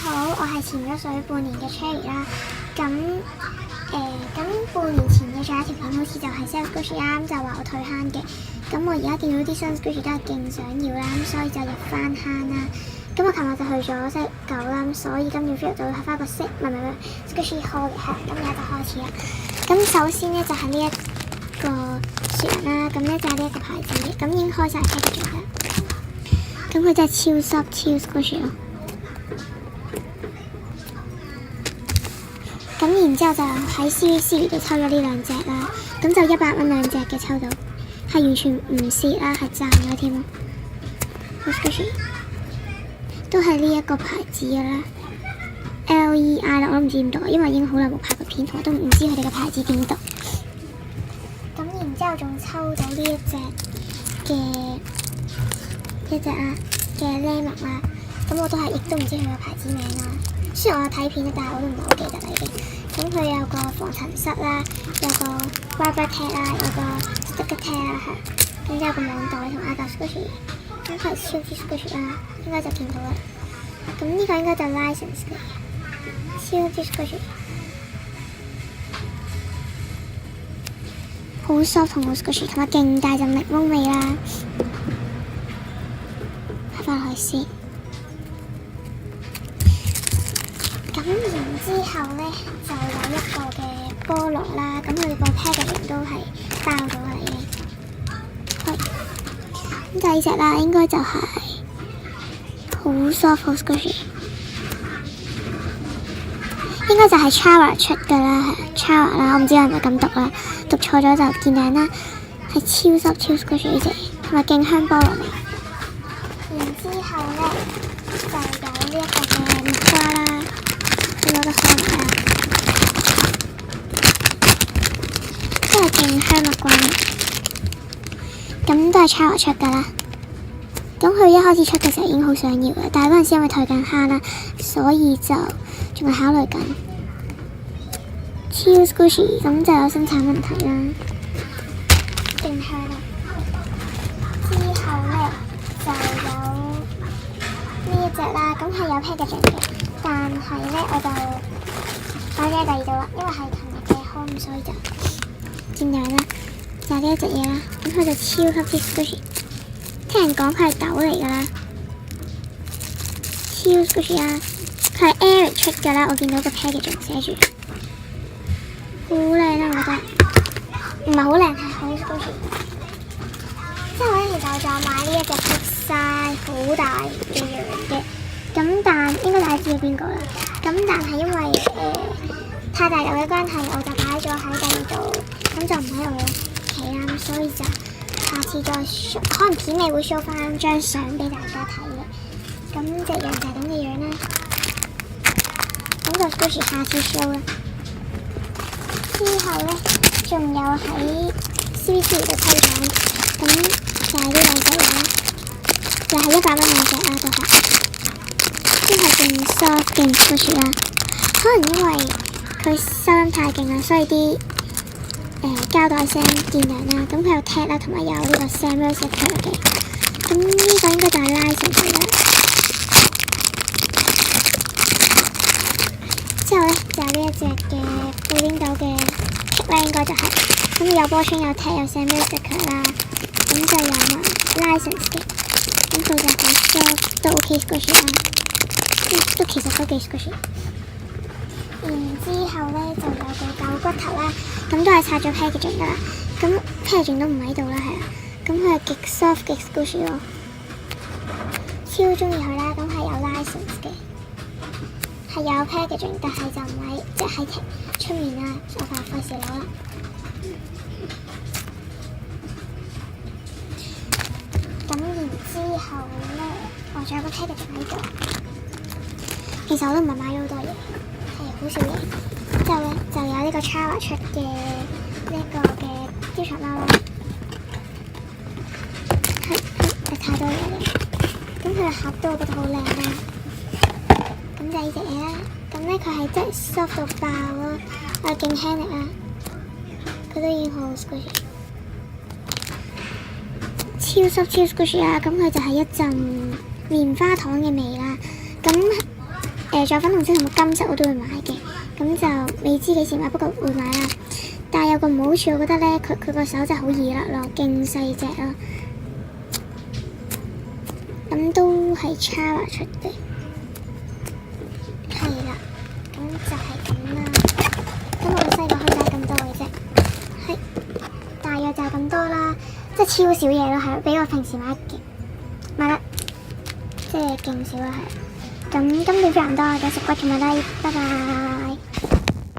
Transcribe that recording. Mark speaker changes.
Speaker 1: 好，我係潛咗水半年嘅 Cherry 啦。咁半年前嘅仲有一條片，好似就係 Self Squishy 啦，咁就話我退坑嘅。咁我而家見到啲新 Squishy 都係勁想要啦，咁所以就入翻坑啦。咁我琴日就去咗即係9啦，咁所以今日 feel 到係翻個色，唔係 Squishy haul 嘅，咁而家就開始啦。咁首先咧就係呢一個雪人啦，咁咧就係呢一個牌子嘅，咁已經開晒 packaging 啦。咁佢真係超濕超 Squishy 咯。咁然之後就喺 CVC 度抽咗呢兩隻啦，咁就100蚊兩隻嘅抽到，係完全唔蝕啦，係賺咗添咯。好 Squishy， 都係呢一個牌子嘅啦 ，LEI 啦，我都唔知點讀，因為已經好耐冇拍過片，我都唔知佢哋嘅牌子點讀。咁然之後仲抽到呢一隻嘅 Lemon 啦，咁我都係亦都唔知佢嘅牌子名啦。雖然我有睇片，但係我都唔係好記得啦已經。咁佢有個防塵塞啦，有個 rubber tag 啦，有個 sticker tag 啦，係。咁之後個網袋同 Aga Squishy， 咁佢係超級 Squishy 啦，應該就見到啦。咁呢個應該就 license 嘅，超級 Squishy， 好 soft 同好 Squishy， 同埋勁大陣檸檬味啦。拍翻落去先。咁然之後咧，就有一個嘅菠蘿啦，咁佢個 packaging 都係包咗啦已經。咁就呢隻啦，應該就係好 soft 好 Squishy， 應該就係 Chara 出㗎啦，係 Chara 啦，我唔知係咪咁讀啦，讀錯咗就見頂啦，係超濕超 Squishy 呢隻，同埋勁香菠蘿味。然之後咧，就有呢一個嘅蜜瓜啦。攞得開嚟啦，真係勁香蜜瓜味，咁都係 Chara 出㗎啦。咁佢一開始出嘅時候已經好想要嘅，但係嗰陣時因為退緊坑啦，所以就仲係考慮緊。超 Squishy， 咁就有生產問題啦，勁香啦。之後咧就有呢一隻啦，咁係有 packaging 嘅。但係咧，我就擺咗喺第二度啦，因為係琴日嘅 home， 所以就見樣啦，就係呢一隻嘢啦。咁佢就超級 Squishy， 聽人講佢係豆嚟㗎啦，超 Squishy 啊！佢係 Eric 出㗎啦，我見到個 packaging 寫住，好靚啦，我覺得，唔係好靚，係好 Squishy。之後咧，其實我仲有買呢一隻 big size 好大嘅樣嘅。咁但應該大家知道邊個啦。咁但係因為太大嚿嘅關係，我就擺咗喺第二度，咁就唔喺我屋企啦。咁所以就下次再 show， 可能片尾會 show 翻張相俾大家睇嘅。咁隻樣就係咁嘅樣啦。咁就 Squishy 下次 show 啦。之後咧，仲有喺 CVC 度抽獎，咁就係呢兩隻嘢啦，就係100蚊兩隻啦，都係。都係勁 soft 勁 Squishy 啦，可能因為佢收音太勁啦，所以啲膠袋聲見樣啦。咁佢有 tag 啦，同埋有呢個 Samuel sticker 嘅。咁呢個應該就係 license 啦。之後咧就有呢一隻嘅布丁豆嘅 cake 咧，應該就係咁有波圈有 tag 有 Samuel sticker 啦，咁就有埋 license 嘅。咁佢就好 soft 都 OK Squishy 啦。都其實都幾 Squishy。然之後咧就有個狗骨頭啦，咁都係拆咗 packaging 㗎啦。咁 packaging 都唔喺度啦，係啊。咁佢係極 soft 極 Squishy 咯，超中意佢啦。咁係有 license 嘅，係有 packaging， 但係就唔喺即係喺出面啦。我怕費事攞啦。咁然之後咧，我仲有個 packaging 喺度。其實我都唔係買咗好多嘢，係好少嘢。之後咧就有呢個 Chara 出嘅呢一個嘅招財貓啦，係太多嘢啦。咁佢個盒都我覺得好靚啦。咁就呢隻嘢啦。咁咧佢係真係 soft 到爆咯，我勁輕力啦。佢都已經好 Squishy， 超濕超 Squishy 啦。咁佢就係一陣棉花糖嘅味啦。咁仲有粉紅色同埋金色我都會買嘅，咁就未知幾時買，不過會買啦。但係有個唔好處，我覺得咧佢個手就好易甩咯，勁細隻咯，咁都係 Chara 出嘅，係啦，咁就係咁啦。咁我細個可以買咁多嘅啫，係大約就係咁多啦，即係超少嘢咯，係比我平時買得即係勁少啦，係。咁今次非常多，繼續關注埋啦，拜拜。